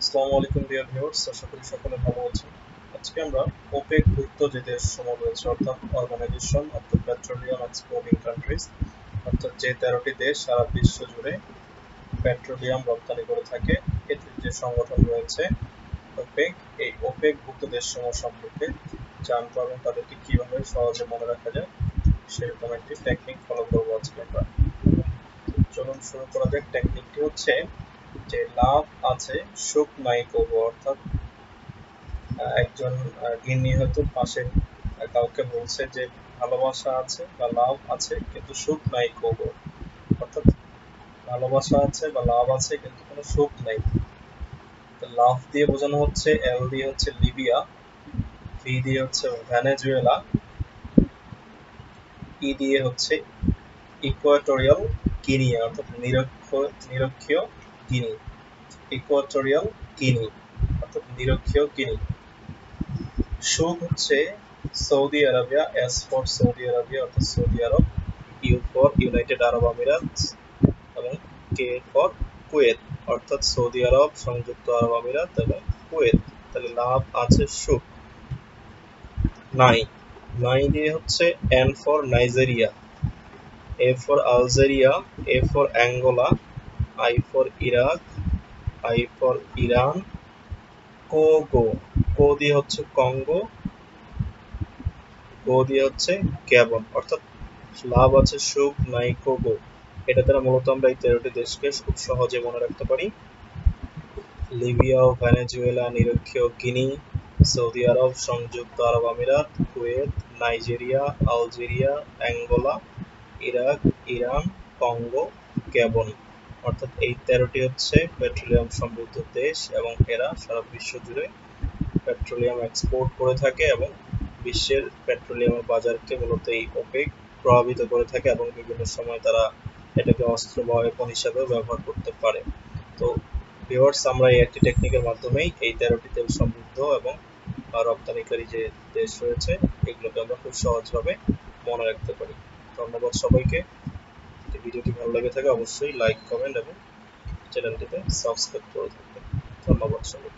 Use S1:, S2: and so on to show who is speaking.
S1: আসসালামু আলাইকুম dear viewers, আশা করি সকলে ভালো আছেন। আজকে আমরা ওপেক ভুক্ত যে দেশসমূহ রয়েছে অর্থাৎ Organization of the Petroleum Exporting Countries অর্থাৎ যে 13টি দেশ সারা বিশ্ব জুড়ে পেট্রোলিয়াম রপ্তানি করে থাকে, এটির যে সংগঠন রয়েছে ওপেক, এই ওপেক ভুক্ত দেশসমূহ সম্পর্কে জানবো এবং তাদেরকে কিভাবে সহজে মনে রাখা যায় সেরকম একটি টেকনিক ফলো করবো আজকে আমরা। চলুন শুরু করা যাক। টেকনিকটি হচ্ছে যে লাভ আছে সুখ নাই করবো, অর্থাৎ একজন গিন্নি হয়তো পাশে কাউকে বলছে যে ভালোবাসা আছে বা লাভ আছে কিন্তু সুখ নাই করবো, অর্থাৎ ভালোবাসা আছে বা লাভ আছে কিন্তু কোনো সুখ নাই। লাভ দিয়ে বোঝানো হচ্ছে, এল দিয়ে হচ্ছে লিবিয়া, ভি দিয়ে হচ্ছে ভেনেজুয়েলা, ই দিয়ে হচ্ছে ইকুয়েটোরিয়াল গিনি অর্থাৎ নিরক্ষীয় গিনি, ইকুয়েটোরিয়াল গিনি অর্থাৎ নিরক্ষীয় গিনি। সুখ হচ্ছে Saudi Arabia, S for Saudi Arabia অর্থাৎ Saudi Arab, U for United Arab আমিরাত এবং কে ফর কুয়েত অর্থাৎ সৌদি আরব, সংযুক্ত আরব আমিরাত এবং কুয়েত। তাহলে লাভ আছে সুখ। নাই, নাই দিয়ে হচ্ছে N for Nigeria, A for Algeria, A for Angola, I for Iraq, I for Iran, কোগো, কো দিয়ে হচ্ছে কঙ্গো, গো দিয়ে হচ্ছে গ্যাবন অর্থাৎ লাভ আছে সুখ নাই কোগো। এটা দ্বারা মূলত আমরা এই 13টি দেশকে খুব সহজে মনে রাখতে পারি। লিবিয়া ও ভেনেজুয়েলা, নিরক্ষীয় গিনি, সৌদি আরব, সংযুক্ত আরব আমিরাত, Kuwait, Nigeria, Algeria, Angola, Iraq, Iran, Congo, Gabon অর্থাৎ এই 13টি হচ্ছে পেট্রোলিয়াম সমৃদ্ধ দেশ এবং এরা সারা বিশ্ব জুড়ে পেট্রোলিয়াম এক্সপোর্ট করে থাকে এবং বিশ্বের পেট্রোলিয়ামের বাজারকে মূলত এই ওপেক প্রভাবিত করে থাকে এবং বিভিন্ন সময় তারা এটাকে অস্ত্র বা ওয়েপন হিসাবে ব্যবহার করতে পারে। তো ভিউয়ার্স, আমরা এই একটি টেকনিকের মাধ্যমেই এই 13টি তেল সমৃদ্ধ এবং রপ্তানিকারী যে দেশ রয়েছে এগুলোকে আমরা খুব সহজভাবে মনে রাখতে পারি। ধন্যবাদ সবাইকে। ভিডিওটি ভালো লেগে থাকে অবশ্যই লাইক, কমেন্ট এবং চ্যানেলটিতে সাবস্ক্রাইব করে থাকবেন। ধন্যবাদ সবাইকে।